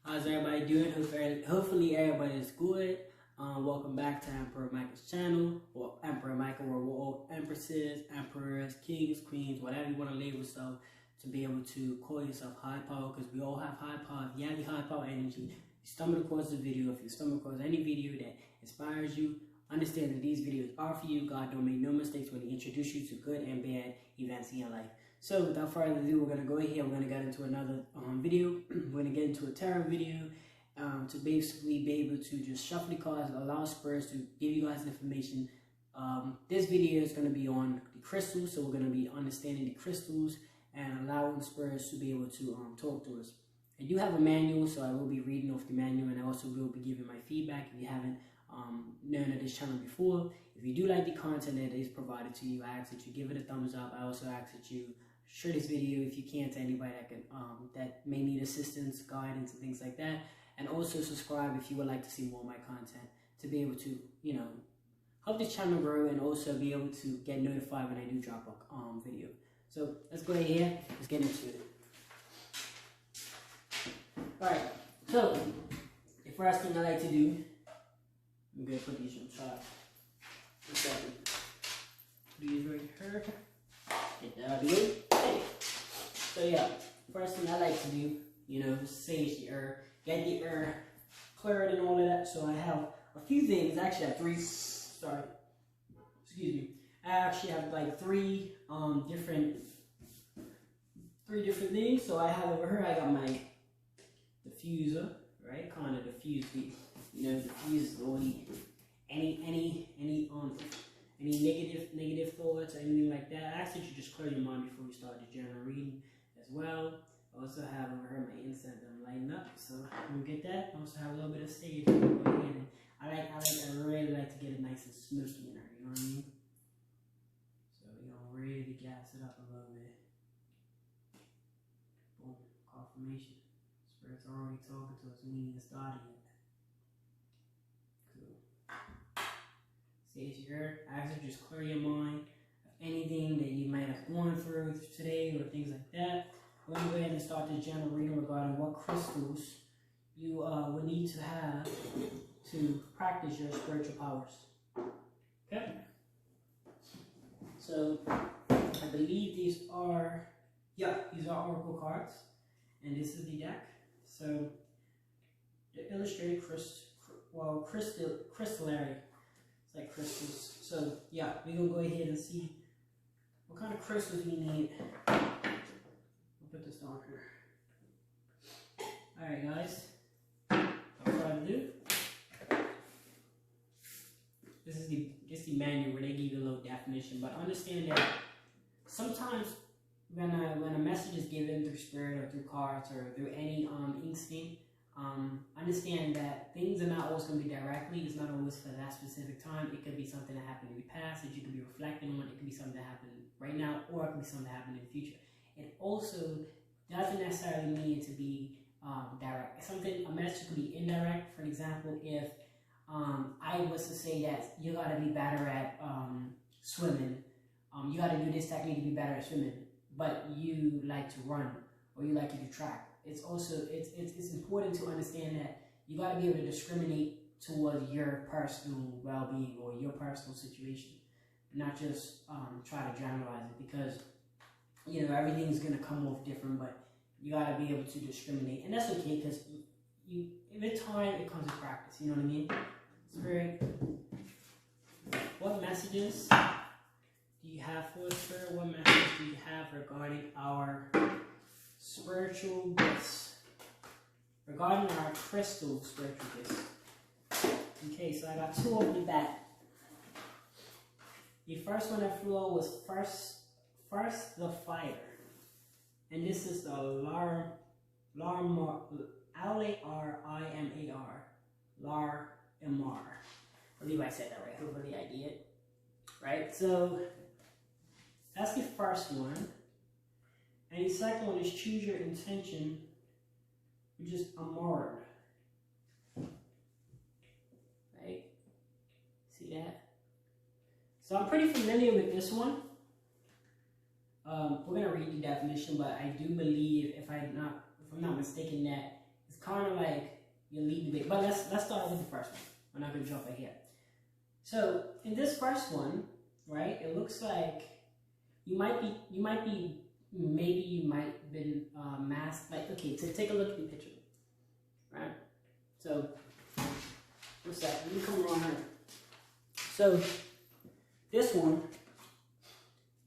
How's everybody doing? Hopefully everybody is good. Welcome back to Emperor Michael's channel, or Emperor Michael, where we're all empresses, emperors, kings, queens, whatever you want to label yourself, to be able to call yourself high power, because we all have high power. If you have the high power energy, you stumble across the video, if you stumble across any video that inspires you, understand that these videos are for you. God don't make no mistakes when He introduces you to good and bad events in your life. So without further ado, we're going to go ahead, we're going to get into another video. We're going to get into a tarot video to basically be able to just shuffle the cards, allow spirits to give you guys information. This video is going to be on the crystals, so we're going to be understanding the crystals and allowing spirits to be able to talk to us. I do have a manual, so I will be reading off the manual, and I also will be giving my feedback if you haven't known of this channel before. If you do like the content that is provided to you, I ask that you give it a thumbs up. I also ask that you share this video if you can to anybody that can that may need assistance, guidance, and things like that. And also subscribe if you would like to see more of my content, to be able to, you know, help this channel grow, and also be able to get notified when I do drop a video. So let's go ahead, let's get into it. Alright, so the first thing I like to do, I'm going to put these on top. Put these right here. Get that out of the way. Okay. So yeah, first thing I like to do, you know, sage the herb, get the herb cleared and all of that. So I have a few things. Actually, I have three. Sorry, excuse me. I actually have like three different things. So I have over here. I got my diffuser, right? Kind of diffuse the, you know, diffuse all the any negative thoughts or anything like that. I ask that you just clear your mind before we start the general reading as well. I also have over here my incense I'm lighting up, so we'll get that. I also have a little bit of sage. I really like to get it nice and smoky in there, you know what I mean? So we're gonna really gas it up a little bit. Boom, confirmation. Spirits are already talking to us. We ain't even started yet. Cool. Sage here. I ask you just clear your mind of anything that you might have gone through today or things like that. We're going to go ahead and start this general reading regarding what crystals you would need to have to practice your spiritual powers. Okay? So, I believe these are oracle cards, and this is the deck. So, the illustrated crystallary. It's like crystals. So yeah, we're gonna go ahead and see what kind of crystals we need. I'll put this down here. Alright guys, without further ado, this is the manual where they give you a little definition, but understand that sometimes when a message is given through spirit or through cards or through any instinct, understand that things are not always going to be directly. It's not always for that specific time. It could be something that happened in the past that you could be reflecting on. It could be something that happened right now, or it could be something that happened in the future. It also doesn't necessarily mean to be direct. A message could be indirect. For example, if I was to say that you got to be better at swimming, you got to do this technique to be better at swimming, but you like to run or you like to do track. It's also it's important to understand that you got to be able to discriminate towards your personal well-being or your personal situation, not just try to generalize it, because you know everything's gonna come off different. But you got to be able to discriminate, and that's okay, because with time it comes with practice. You know what I mean? Spirit, what messages do you have for us, Spirit? What messages do you have regarding our spiritual gifts, regarding our crystal spiritual gifts? Okay, so I got two off the bat. The first one that flew out was first the fire, and this is the Larimar, Larimar. I believe I said that right. Hopefully I did. Right. So that's the first one. And the second one is choose your intention, which is Amard. Right? See that? So I'm pretty familiar with this one. We're gonna read the definition, but I do believe, if I'm not mistaken, that it's kind of like you lead the way. But let's start with the first one. We're not gonna jump ahead. So in this first one, right, it looks like you might be maybe you might been masked. Like, okay, so take a look at the picture, right? So what's that? Let me come around here. So this one,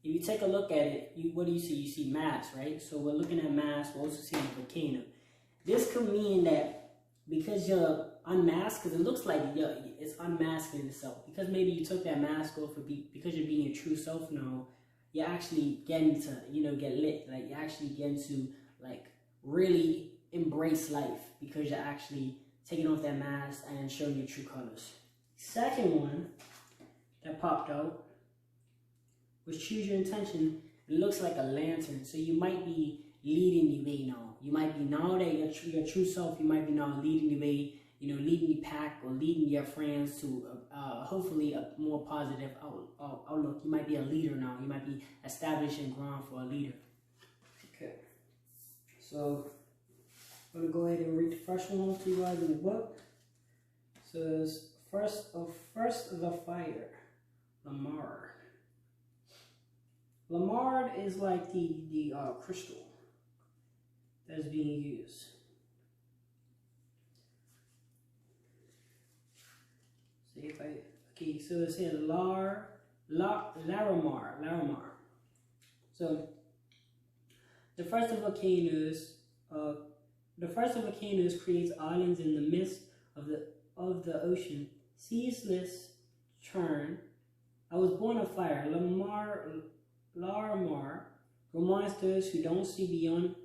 if you take a look at it, what do you see? You see mass, right? So we're looking at mass. We're also seeing a volcano. This could mean that because you're unmasked, because it looks like it's unmasking itself. Because maybe you took that mask off, because you're being your true self now, you're actually getting to, get lit. Like, you're actually getting to, like, really embrace life because you're actually taking off that mask and showing your true colors. Second one that popped out was choose your intention. It looks like a lantern. So you might be leading the way now. You might be, now that you're your true self, you might be now leading the way, leading the pack or leading your friends to hopefully a more positive outlook. You might be a leader now. You might be establishing ground for a leader. Okay. So I'm going to go ahead and read the first one to you guys in the book. So it's first of the fire, Lamar. Lamar is like the crystal that's being used. See if okay, so it says Larimar. So the first of volcanoes creates islands in the midst of the ocean. Ceaseless churn. I was born of fire. Larimar reminds those who don't see beyond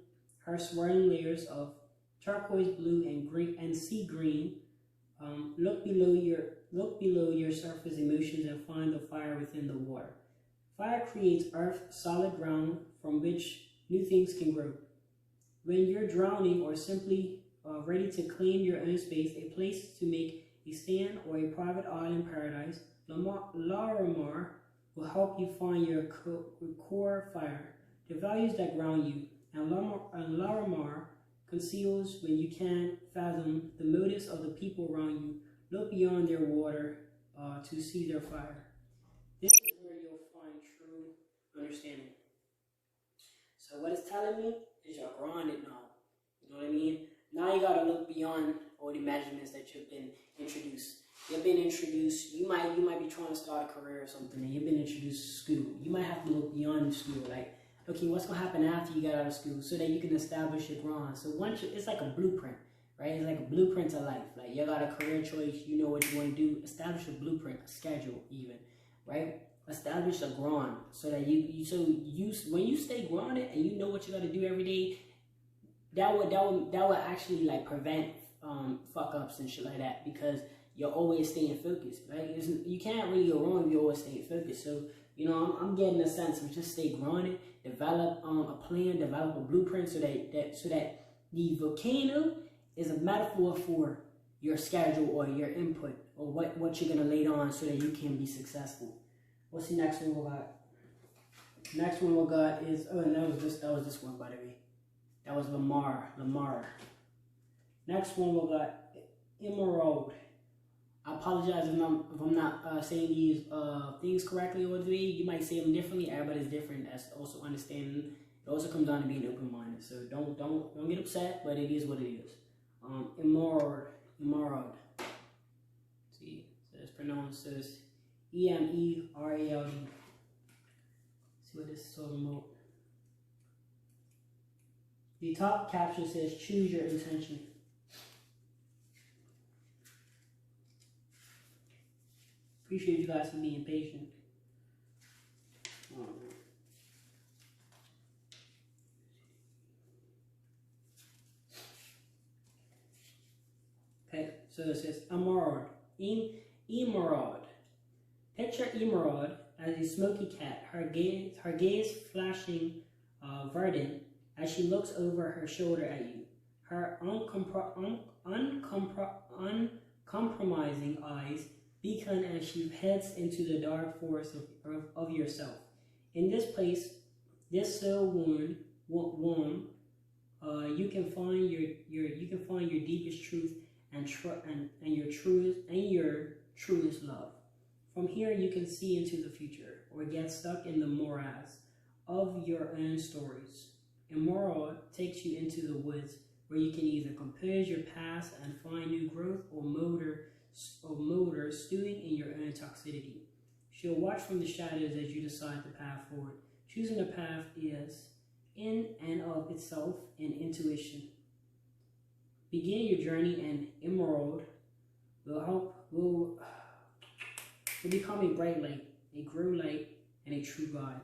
her swirling layers of turquoise blue and green and sea green. Look below your surface emotions and find the fire within the water. Fire creates earth, solid ground from which new things can grow. When you're drowning or simply ready to claim your own space, a place to make a stand or a private island paradise, Larimar will help you find your core fire, the values that ground you, and Larimar conceals when you can't fathom the motives of the people around you. Look beyond their water to see their fire. This is where you'll find true understanding. So what it's telling me is you're grounded now. You know what I mean? Now you gotta look beyond all the measurements that you've been introduced. You've been introduced. You might be trying to start a career or something, and you've been introduced to school. You might have to look beyond school, like, okay, what's gonna happen after you get out of school, so that you can establish your ground. So it's like a blueprint, right? It's like a blueprint to life. Like, you got a career choice, you know what you want to do. Establish a blueprint, a schedule, even, right? Establish a ground so that when you stay grounded and you know what you got to do every day, that would actually like prevent fuck ups and shit like that, because you're always staying focused, right? You can't really go wrong if you're always staying focused. So I'm getting a sense of just stay grounded, develop a plan, develop a blueprint, so that the volcano is a metaphor for your schedule or your input or what you're gonna lay on so that you can be successful. What's the next one we got? Next one we got is, and that was this one, by the way. That was Lamar. Next one we got Emerald. I apologize if I'm not saying these things correctly or the way. You might say them differently. Everybody's different. That's also understanding. It also comes down to being open-minded. So don't get upset, but it is what it is. Emerald. See, so it's pronounced as Emerald. See what this is talking about. The top caption says, choose your intention. Appreciate you guys for being patient. Okay, so it says Emerald. Emerald. Picture Emerald as a smoky cat, her gaze flashing verdant as she looks over her shoulder at you. Her uncompromising eyes beacon as she heads into the dark forest of yourself. In this place, this soul-worn You can find your deepest truth and your truest love. From here, you can see into the future or get stuck in the morass of your own stories. Immoral takes you into the woods where you can either compose your past and find new growth or motor stewing in your own toxicity. She'll watch from the shadows as you decide the path forward. Choosing a path is, in and of itself, an intuition. Begin your journey, and Emerald will become a bright light, a grow light, and a true guide.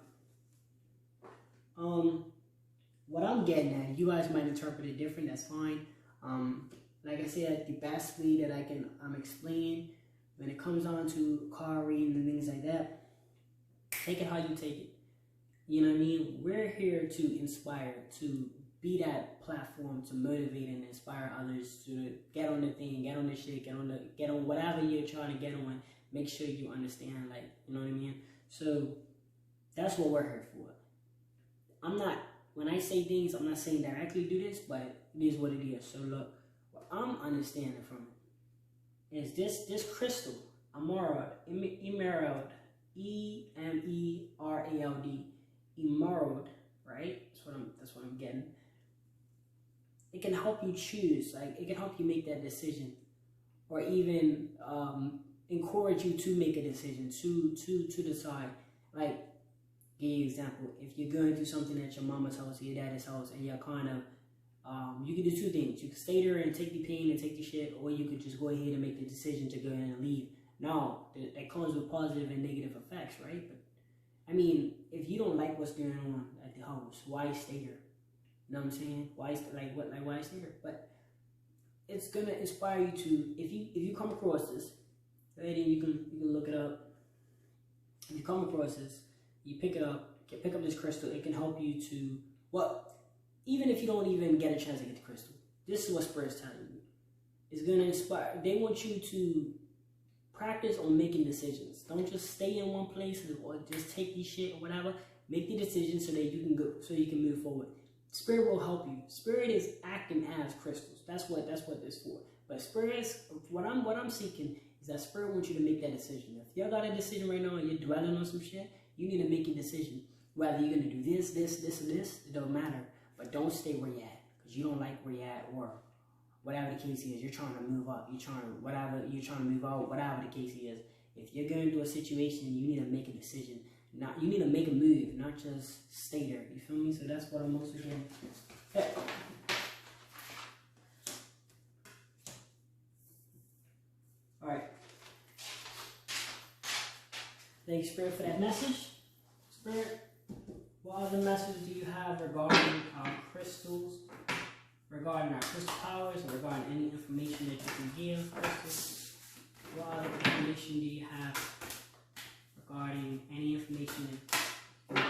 What I'm getting at, you guys might interpret it different, that's fine. Like I said, the best way that I can explain when it comes on to card reading and things like that, take it how you take it. You know what I mean? We're here to inspire, to be that platform to motivate and inspire others to get on the thing, get on the shit, get on whatever you're trying to get on. Make sure you understand, like, you know what I mean? So that's what we're here for. When I say things, I'm not saying directly do this, but it is what it is. So look, what I'm understanding from it is this crystal, Emerald, Emerald, E-M-E-R-A-L-D, Emerald, right? That's what I'm getting. It can help you choose, like it can help you make that decision, or even encourage you to make a decision, to decide. Like, give you an example, if you're going through something at your mama's house or your daddy's house, and you're kind of, you can do two things. You can stay there and take the pain and take the shit, or you could just go ahead and make the decision to go ahead and leave. Now, that comes with positive and negative effects, right? But I mean, if you don't like what's going on at the house, why stay there? You know what I'm saying? Why stay there? But it's gonna inspire you to, if you come across this, right, and you can look it up. If you come across this, you pick up this crystal. It can help you to, well, even if you don't even get a chance to get the crystal, this is what Spirit's telling you. It's gonna inspire. They want you to practice on making decisions. Don't just stay in one place or just take these shit or whatever. Make the decision so that you can go, so you can move forward. Spirit will help you. Spirit is acting as crystals. That's what this for. But Spirit is, what I'm seeking is that Spirit wants you to make that decision. If y'all got a decision right now and you're dwelling on some shit, you need to make a decision. Whether you're gonna do this, and this, it don't matter. But don't stay where you're at, because you don't like where you're at, or whatever the case is. You're trying to move up. You're trying to move out. Whatever the case is. If you're going through a situation, you need to make a decision. You need to make a move, not just stay there. You feel me? So that's what I'm mostly getting. Okay. All right. Thank you, Spirit, for that message. Spirit, what other messages do you have regarding our crystals, regarding our crystal powers, or regarding any information that you can give crystals? What other information do you have regarding any information that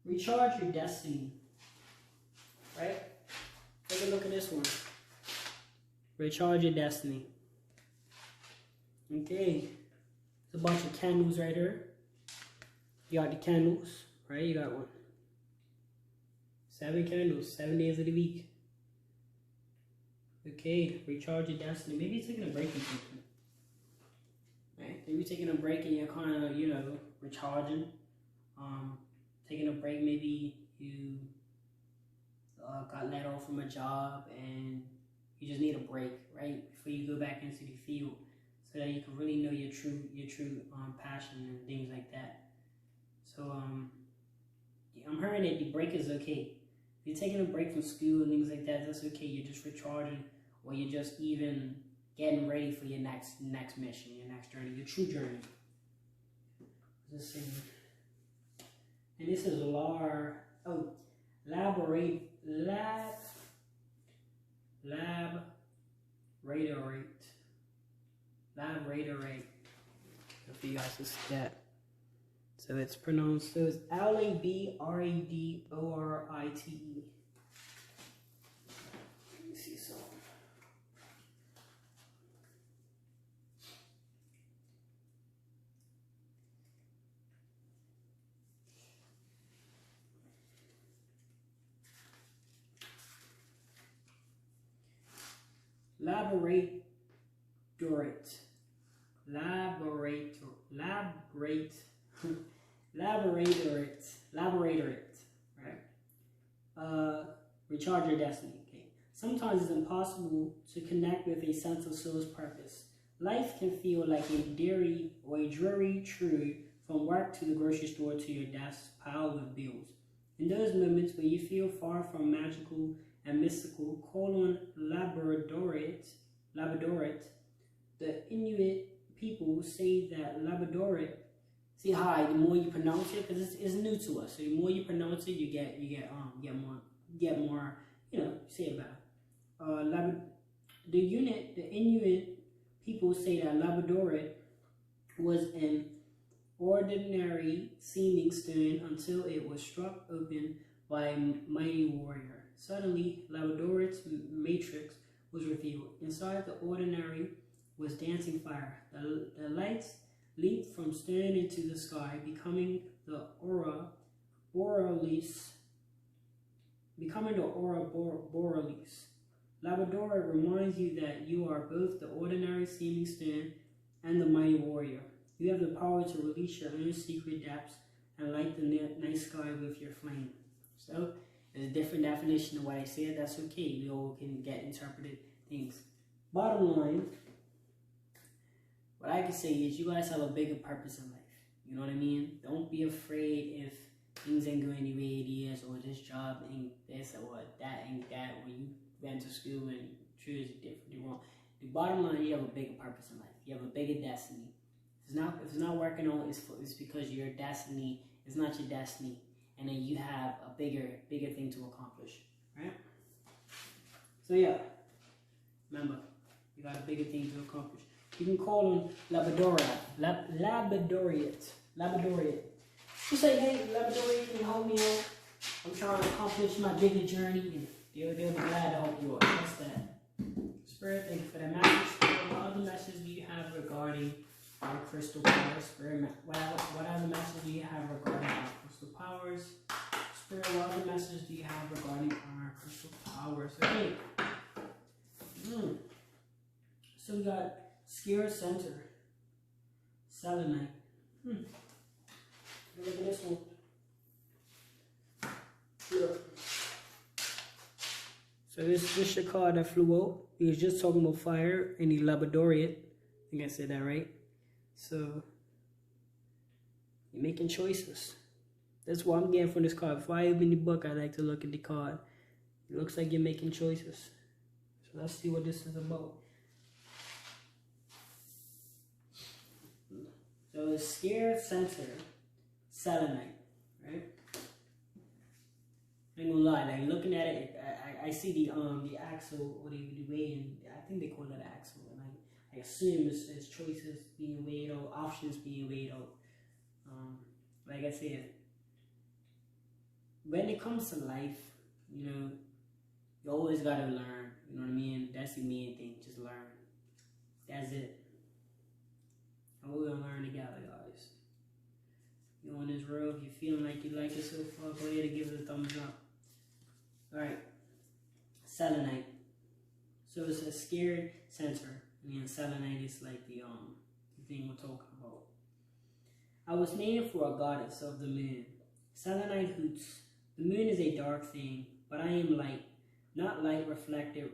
recharge your destiny? Right? Take a look at this one. Recharge your destiny. Okay. There's a bunch of candles right here. You got the candles, right? You got one. 7 candles, 7 days of the week. Okay, recharge your destiny. Maybe you're taking a break or something. Right? Maybe you're taking a break and you're kind of, recharging. Taking a break, maybe you got let off from a job and you just need a break, right? Before you go back into the field, so that you can really know your true passion and things like that. So I'm hearing that the break is okay. If you're taking a break from school and things like that, that's okay. You're just recharging, or you're just even getting ready for your next mission, your next journey, your true journey. Let's see. And this is Labradorite. If you guys can see that. So it's pronounced, so it's Labradorite. Let me see something. laborate, laborate, laborate, laboratorate, right? Recharge your destiny. Okay. Sometimes it's impossible to connect with a sense of soul's purpose. Life can feel like a dreary tree from work to the grocery store to your desk piled with bills. In those moments where you feel far from magical and mystical, call on Labradorite. The Inuit people say that Labradorite. See how the more you pronounce it, because it's new to us. So the more you pronounce it, you get more. Say it better. The Inuit people say that Labradorite was an ordinary seeming stone until it was struck open by a mighty warrior. Suddenly, Labradorite's matrix was revealed. Inside the ordinary was dancing fire. The lights leaped from stone into the sky, becoming the aurora borealis. Labradorite reminds you that you are both the ordinary seeming stone and the mighty warrior. You have the power to release your own secret depths and light the night sky with your flame. So, there's a different definition of what I said. That's okay. We all can get interpreted things. Bottom line, what I can say is you guys have a bigger purpose in life. You know what I mean? Don't be afraid if things ain't going the way it is, or this job ain't this, or that ain't that, when you went to school and choose differently wrong. The bottom line, you have a bigger purpose in life. You have a bigger destiny. If it's not working on, it's because your destiny is not your destiny, and then you have a bigger thing to accomplish, right? So yeah, remember, you got a bigger thing to accomplish. You can call on Labradorite. You say, hey, Labradorite, you can help me out. I'm trying to accomplish my bigger journey, and they'll be glad to help you out. That's that. Spirit, thank you for that message. What other message do you have regarding our crystal powers? Spirit, what other message do you have regarding our crystal powers? Spirit, what other message do you have regarding our crystal powers? Okay. So we got Scare Center, Selenite. Look at this one. Yeah. So this is the card that flew out. He was just talking about fire and the Labradorite. I think I said that right. So you're making choices. That's what I'm getting from this card. Before I open the book, I like to look at the card. It looks like you're making choices. So let's see what this is about. So the Scare Center, Selenite, right? I ain't gonna lie, like looking at it, I see the axle or the weighing. I think they call it axle, and I assume it's choices being weighed out, options being weighed out. Like I said, when it comes to life, you always gotta learn. You know what I mean? That's the main thing. Just learn. That's it. And we're gonna learn together, guys. You're on this road. If you're feeling like you like it so far, go ahead and give it a thumbs up. Alright. Selenite. So it's a scared center. And selenite is like the thing we're talking about. I was named for a goddess of the moon. Selenite hoots. The moon is a dark thing, but I am light. Not light reflected,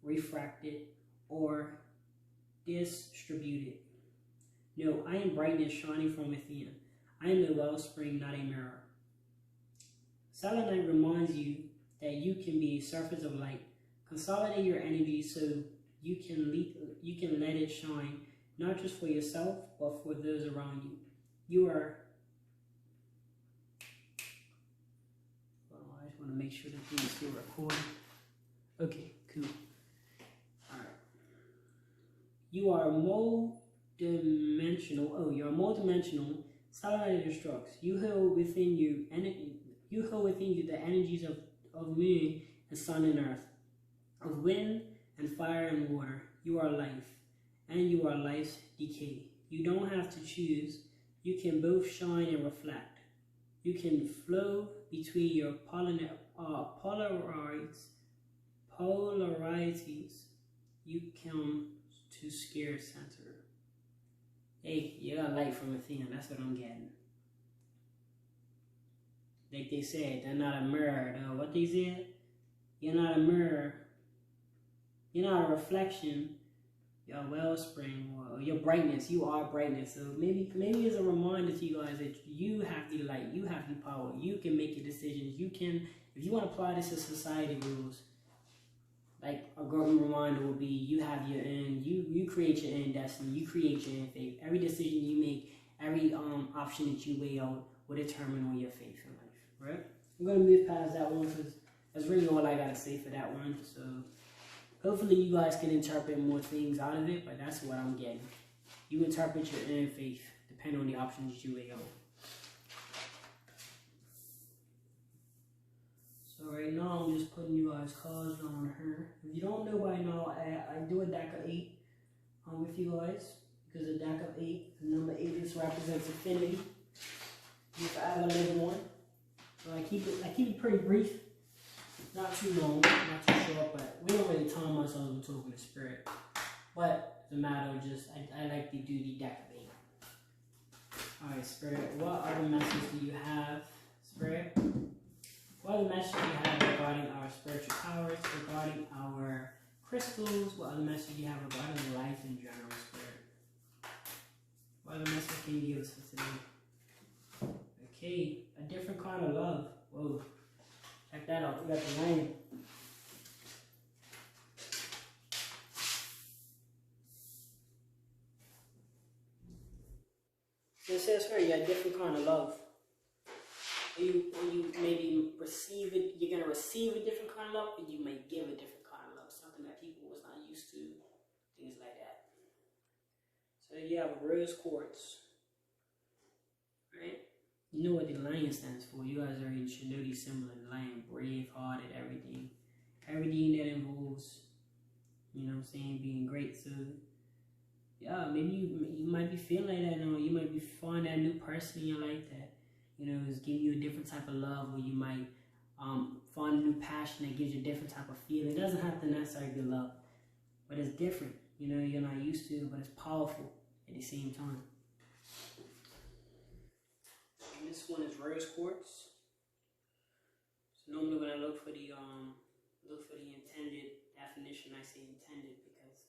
refracted, or distributed. No, I am brightness shining from within. I am the wellspring, not a mirror. Selenite reminds you that you can be a surface of light. Consolidate your energy so you can let it shine, not just for yourself, but for those around you. You are... I just want to make sure that thing is still recording. Okay, cool. Alright. You are you're multidimensional. Selenite instructs. You hold within you the energies of moon and sun and earth, of wind and fire and water. You are life, and you are life's decay. You don't have to choose. You can both shine and reflect. You can flow between your polarities. You come to scare center. Hey, you got light from within. That's what I'm getting. Like they said, they're not a mirror. What they said? You're not a mirror. You're not a reflection. Your wellspring or your brightness. You are brightness. So maybe it's a reminder to you guys that you have the light. You have the power. You can make your decisions. You can, if you want to apply this to society rules, like a golden reminder will be, you have your end. You create your end destiny. You create your end faith. Every decision you make, every option that you weigh out will determine on your faith in life. Right? I'm gonna move past that one because that's really all I gotta say for that one. So hopefully you guys can interpret more things out of it, but that's what I'm getting. You interpret your inner faith depending on the options you weigh out. So right now I'm just putting you guys cards on her. If you don't know by now, I do a deck of 8 with you guys, because a deck of 8, the number 8 just represents infinity. You forever live one. So I keep it pretty brief. Not too long, not too short, but we don't really time ourselves when talking to spirit. But it's a matter of just, I like to do the deck of 8. Alright, spirit, what other messages do you have, spirit? What other messages do you have regarding our spiritual powers, regarding our crystals? What other messages do you have regarding life in general, spirit? What other messages can you give us for today? Okay, a different kind of love. Whoa. Check that out. We got the rain. So it says here, you got a different kind of love. When you maybe receive it, you're going to receive a different kind of love, and you may give a different kind of love. Something that people was not used to. Things like that. So you have rose quartz. Right? You know what the lion stands for. You guys already should know the symbol of the lion. Brave-hearted, everything. Everything that involves, you know what I'm saying, being great. So, yeah, maybe you might be feeling like that now. You might be finding that new person in your life that, you know, is giving you a different type of love. Or you might find a new passion that gives you a different type of feeling. It doesn't have to necessarily be love. But it's different. You know, you're not used to it, but it's powerful at the same time. This one is rose quartz. So normally when I look for the intended definition, I say intended because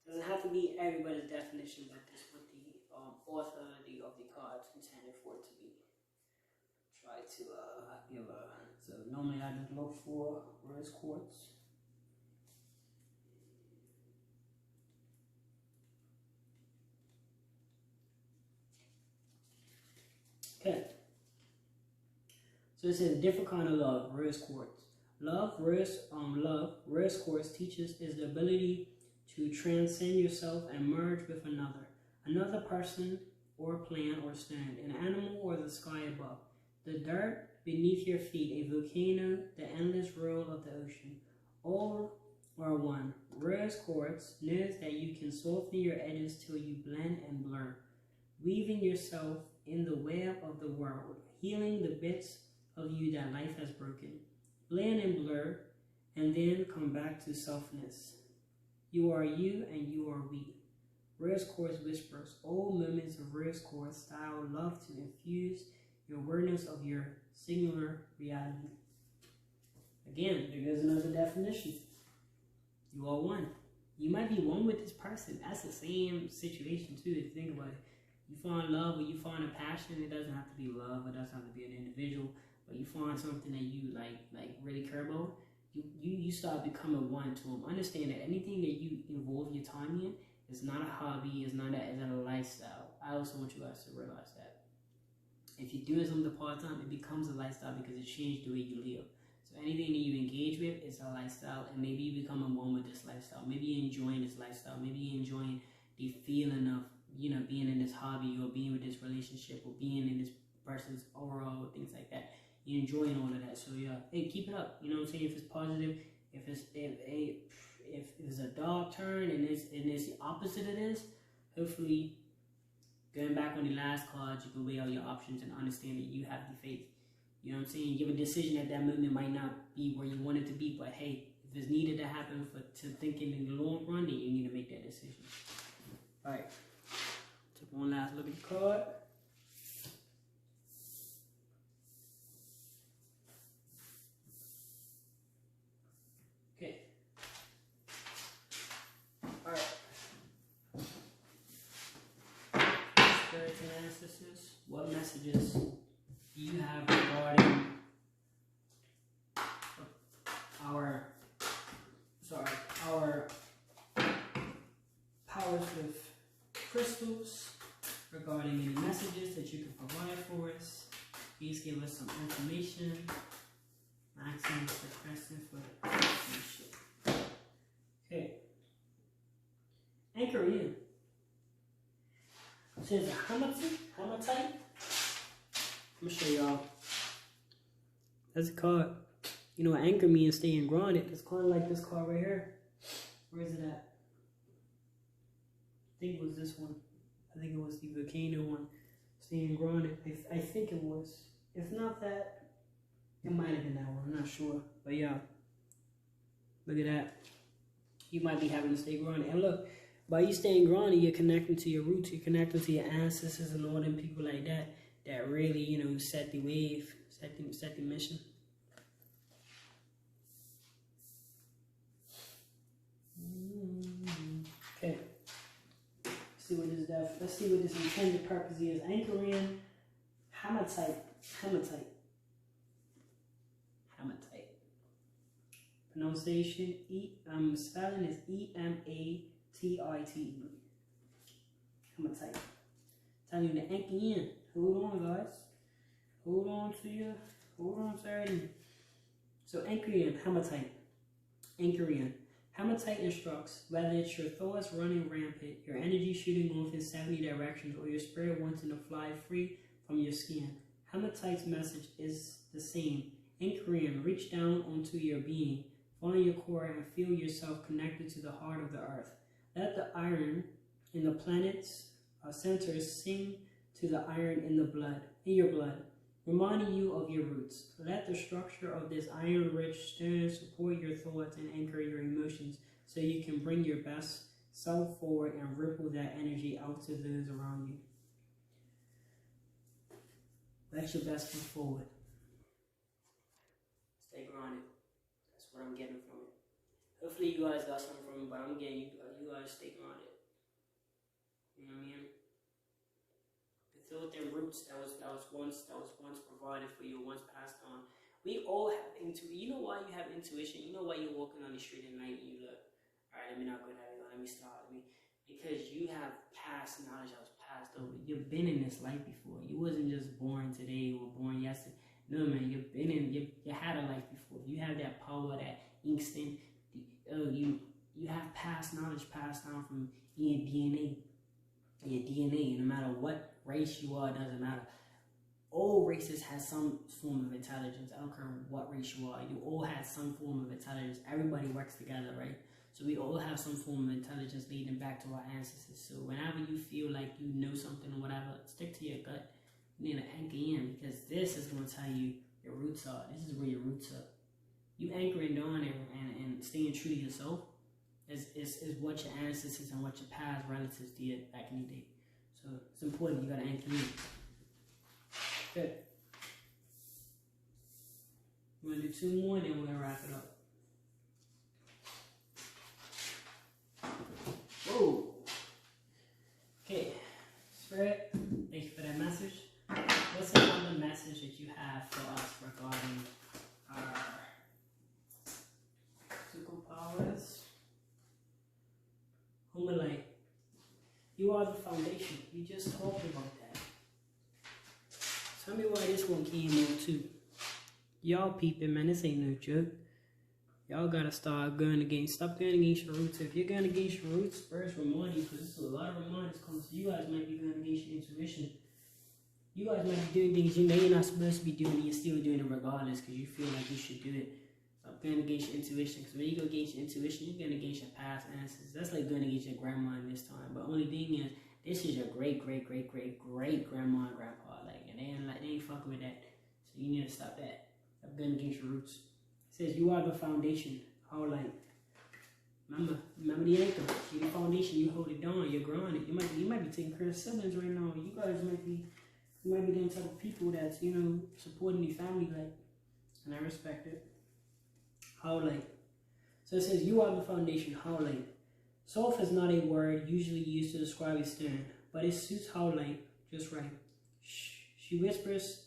it doesn't have to be everybody's definition, but this is what the author of the cards intended for it to be. Try to give a. So normally I just look for rose quartz. Okay. So it says different kind of love, rose quartz. Rose quartz teaches is the ability to transcend yourself and merge with another person or plant or stone, an animal or the sky above, the dirt beneath your feet, a volcano, the endless roll of the ocean. All are one. Rose quartz knows that you can soften your edges till you blend and blur, weaving yourself in the web of the world, healing the bits of you that life has broken. Blend and blur, and then come back to selfness. You are you, and you are we. Rose quartz whispers, all moments of rose quartz style love to infuse your awareness of your singular reality. Again, there goes another definition. You are one. You might be one with this person. That's the same situation too, if you think about it. You find love or you find a passion, it doesn't have to be love, it doesn't have to be an individual, but you find something that you like really care about, you start becoming one to them. Understand that anything that you involve your time in is not a hobby, is not a lifestyle. I also want you guys to realize that. If you're doing something part-time, it becomes a lifestyle because it changed the way you live. So anything that you engage with is a lifestyle, and maybe you become one with this lifestyle. Maybe you're enjoying this lifestyle. Maybe you're enjoying the feeling of, you know, being in this hobby or being with this relationship or being in this person's overall, things like that. You're enjoying all of that. So yeah, hey, keep it up. You know what I'm saying? If it's positive, if it's a dark turn and it's the opposite of this, hopefully going back on the last card, you can weigh out your options and understand that you have the faith. You know what I'm saying? You have a decision at that moment might not be where you want it to be, but hey, if it's needed to happen to thinking in the long run, then you need to make that decision. All right. Take one last look at the card. Okay. All right. Spirits and ancestors, what messages do you have regarding our powers with crystals, regarding any messages that you can provide for us? Please give us some information. Maximum suppressing for shit. Okay. Anchor in. It says Hamatite. I'm gonna show y'all. That's a card. You know, anchor means staying grounded. It's kind of like this card right here. Where is it at? I think it was this one. I think it was the volcano one. Staying grounded. I think it was. If not that, it might have been that one. I'm not sure. But yeah. Look at that. You might be having to stay grounded. And look, by you staying grounded, you're connecting to your roots. You're connecting to your ancestors and all them people like that. That really, you know, set the wave. Set the mission. Okay. Let's see what this intended purpose is. Anchor in Hamatite. Pronunciation spelling is Ematite. Hamatite. Telling you to anchor in. Hold on, guys. Hold on to everything. So anchor in, Hamatite. Anchor in. Hamatite instructs, whether it's your thoughts running rampant, your energy shooting off in 70 directions, or your spirit wanting to fly free from your skin. Hamatite's message is the same. Anchor in, reach down onto your being, find your core, and feel yourself connected to the heart of the earth. Let the iron in the planet's centers sing to the iron in your blood, reminding you of your roots. Let the structure of this iron-rich stone support your thoughts and anchor your emotions so you can bring your best self forward and ripple that energy out to those around you. Let your best foot forward. Stay grounded. That's what I'm getting from it. Hopefully you guys got something from it, but I'm getting you guys stay grounded. You know what I mean? Thought their roots that was once provided for you, once passed on. We all have intuition. You know why you have intuition? You know why you're walking on the street at night and you look, all right, let me not go that way. Let me stop. Because you have past knowledge that was passed over. You've been in this life before. You wasn't just born today or born yesterday. No, man, you've been in. You had a life before. You have that power, that instinct. You have past knowledge passed down from your DNA. Your DNA, no matter what race you are, it doesn't matter. All races have some form of intelligence. I don't care what race you are. You all have some form of intelligence. Everybody works together, right? So we all have some form of intelligence leading back to our ancestors. So whenever you feel like you know something or whatever, stick to your gut. You need to anchor in, because this is going to tell you your roots are. This is where your roots are. You anchoring down and staying true to yourself is what your ancestors and what your past relatives did back in the day. So it's important. You got to anchor in. Good. We're going to do 2 more and then we're going to wrap it up. Whoa. Okay. Spirit, thank you for that message. What's another message that you have for us regarding our superpowers? Humalite. You are the foundation. You just talked about that. Tell me why this one came out too. Y'all peeping, man. This ain't no joke. Y'all gotta stop going against your roots. If you're going against your roots, first remind you, because there's a lot of reminders coming. So you guys might be going against your intuition. You guys might be doing things you know you're not supposed to be doing, and you're still doing it regardless because you feel like you should do it. Stop going against your intuition, because when you go against your intuition, you're going against your past ancestors. That's like going against your grandma in this time. But only thing is, this is your great grandma and grandpa. Like, and they ain't fucking with that. So you need to stop that. Stop going against your roots. It says you are the foundation. how like remember the anchor, you the foundation, you hold it down, you're growing it. You might be taking care of siblings right now. You guys might be them type of people that's, you know, supporting your family, like, and I respect it. How like, so it says you are the foundation. How like, soft is not a word usually used to describe a stand, but it suits how like just right. She whispers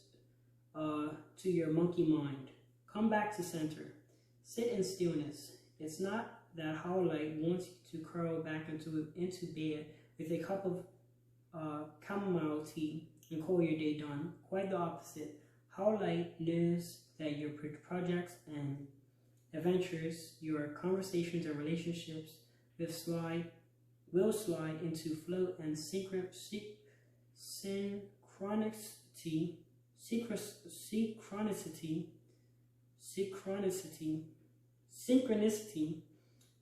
to your monkey mind, come back to center, sit in stillness. It's not that Howlight wants you to curl back into bed with a cup of chamomile tea and call your day done. Quite the opposite. Howlight knows that your projects and adventures, your conversations and relationships will slide into flow and synchronicity,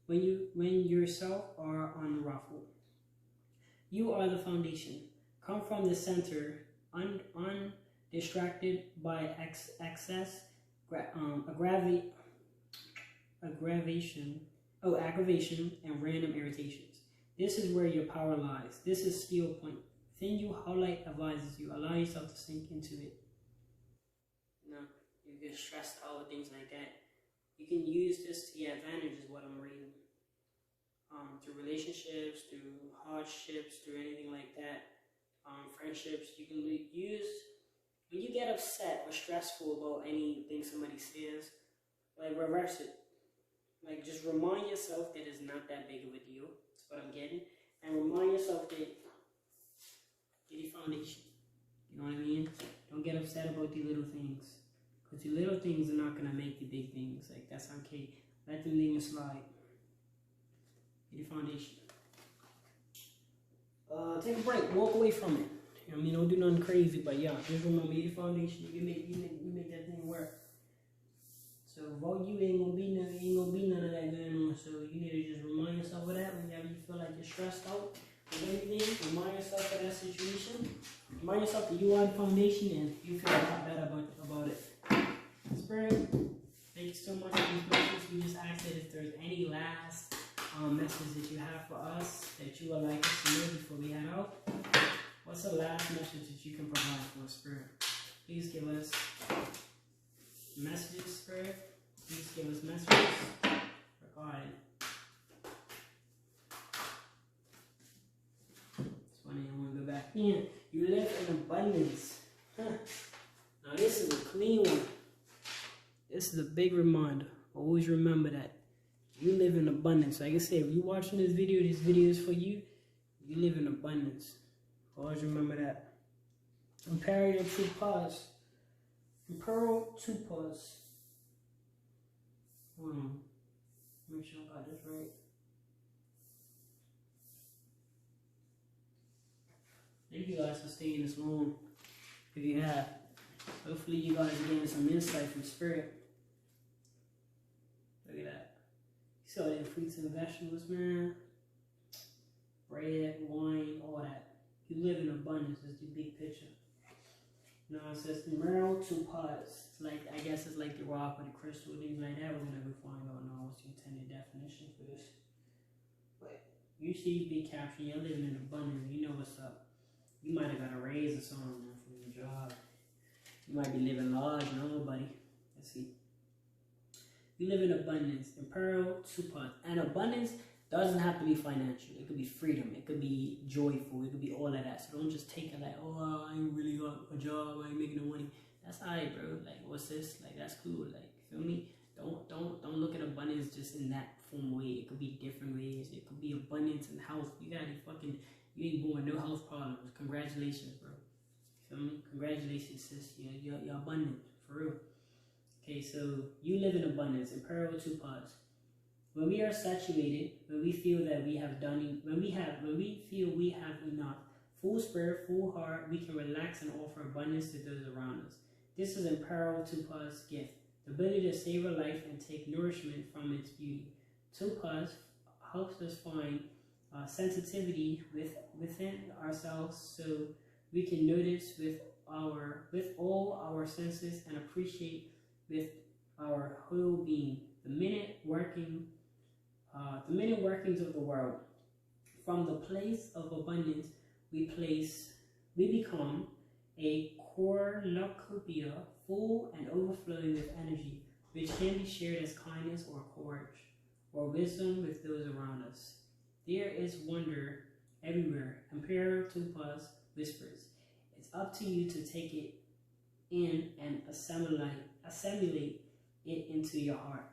when yourself are unruffled. You are the foundation. Come from the center, undistracted by excess, aggravation, and random irritations. This is where your power lies. This is skill point. Then you Howlight advises you. Allow yourself to sink into it. No, you get stressed out with things like that. You can use this to your advantage, is what I'm reading. Through relationships, through hardships, through anything like that, friendships, you can use, when you get upset or stressful about anything somebody says, like reverse it. Like just remind yourself that it's not that big of a deal. That's what I'm getting. And remind yourself that you're the foundation. You know what I mean? Don't get upset about the little things. Because the little things are not going to make the big things. Like, that's okay. Let them things slide. You're the foundation. Take a break. Walk away from it. I mean, don't do nothing crazy, but yeah, just remember, you're the foundation. You make that thing work. So without you, ain't gonna be none of that going on. So you need to just remind yourself of that whenever you feel like you're stressed out with anything. Remind yourself of that situation. Remind yourself that you are the foundation, and you feel a lot better about it. Spirit, thank you so much for these messages. We just ask that if there's any last message that you have for us that you would like us to know before we head out. What's the last message that you can provide for us, Spirit? Please give us messages, Spirit. Please give us messages regarding. It's funny, I want to go back in. You live in abundance. Now this is a clean one. This is a big reminder. Always remember that. You live in abundance. Like I said, if you're watching this video is for you. You live in abundance. Always remember that. Imperial 2 pause. Imperial 2 pause. Make sure I got this right. Thank you guys for staying this long. If you have. Hopefully you guys are getting some insight from Spirit. Look at that. You saw that fruits and vegetables, man. Bread, wine, all that. You live in abundance is the big picture. You know, it says the Emerald 2 pods. It's like, I guess it's like the rock or the crystal, things like that. We're gonna go find out now what's the intended definition for this. But you see big caption, you're living in abundance, you know what's up. You might have got a raise or something from your job. You might be living large, nobody. Let's see. You live in abundance. Imperial 2 pods. And abundance doesn't have to be financial. It could be freedom. It could be joyful. It could be all of that. So don't just take it like, oh, I ain't really got a job. I ain't making no money. That's alright, bro. Like, what's this? Like, that's cool. Like, feel me? Don't look at abundance just in that form way. It could be different ways. It could be abundance in health. You ain't born no health problems. Congratulations, bro. Feel me? Congratulations, sis. You're abundant. For real. Okay, so you live in abundance. Imperial 2 pods. When we are saturated, when we feel that we have done, when we feel we have enough, full spirit, full heart, we can relax and offer abundance to those around us. This is Imperial 2 pods gift, the ability to savor life and take nourishment from its beauty. 2 pods helps us find sensitivity within ourselves, so we can notice with all our senses and appreciate with our whole being. the minute workings of the world. From the place of abundance, we become a cornucopia full and overflowing with energy, which can be shared as kindness or courage, or wisdom with those around us. There is wonder everywhere, compared to Paz whispers. It's up to you to take it in and assimilate it into your heart.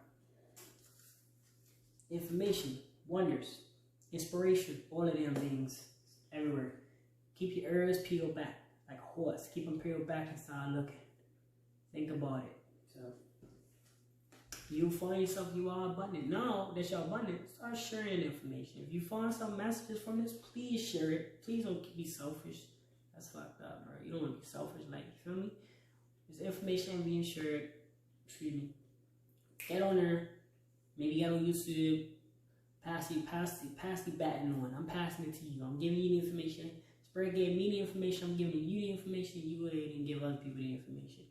Information, wonders, inspiration, all of them things everywhere. Keep your ears peeled back, like a horse. Keep them peeled back and start looking. Think about it. So you'll find yourself, you are abundant. Now that you're abundant, start sharing the information. If you find some messages from this, please share it. Please don't be selfish. That's fucked up, bro. You don't want to be selfish, like, you feel me? There's information being shared. Excuse me. Get on there. Maybe get on YouTube. Pass the baton on. I'm passing it to you. I'm giving you the information. Spread gave me the information. I'm giving you the information. You go ahead and give other people the information.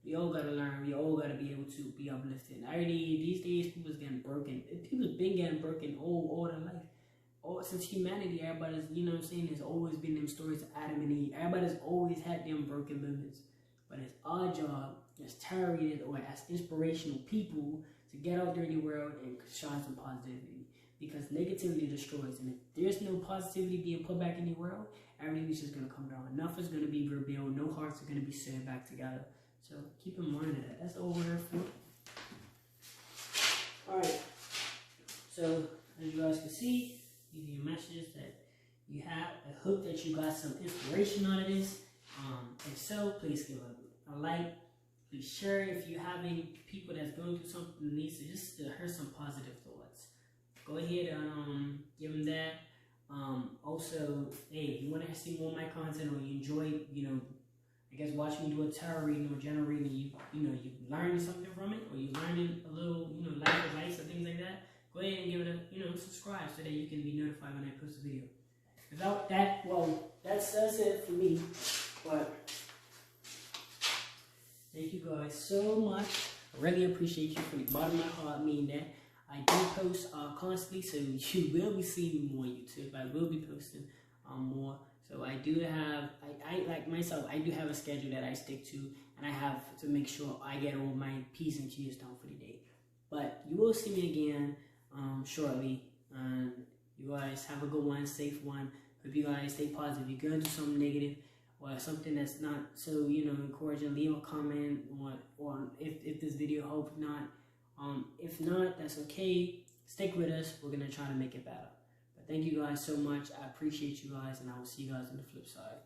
We all gotta learn. We all gotta be able to be uplifted. These days, people's getting broken. People's been getting broken all their life. Since humanity, everybody's, you know what I'm saying, there's always been them stories of Adam and Eve. Everybody's always had them broken moments. But it's our job as tarot readers or as inspirational people to get out there in the world and shine some positivity. Because negativity destroys. And if there's no positivity being put back in the world, everything is just going to come down. Enough is going to be revealed. No hearts are going to be sewed back together. So keep in mind that. That's all we're here for. Alright. So, as you guys can see, these are your messages that you have. I hope that you got some inspiration out of this. If so, please give a like. Please share if you're having people that's going through something that needs to just hear some positive thoughts. Go ahead and give them that. Also, hey, if you want to see more of my content or you enjoy, I guess watching me do a tarot reading or general reading, you learn something from it, or you learning a little, life advice or things like that, go ahead and give it a, subscribe so that you can be notified when I post a video. Without that, well, that's it for me. But thank you guys so much. I really appreciate you from the bottom of my heart, meaning that. I do post constantly, so you will be seeing me more on YouTube. I will be posting more. So I do have, I like myself, I do have a schedule that I stick to, and I have to make sure I get all my P's and Q's done for the day. But you will see me again shortly. You guys have a good one, safe one. Hope you guys stay positive. If you're going through something negative or something that's not so, encouraging, leave a comment or if this video helped. If not, that's okay. Stick with us. We're going to try to make it better. But thank you guys so much. I appreciate you guys, and I will see you guys on the flip side.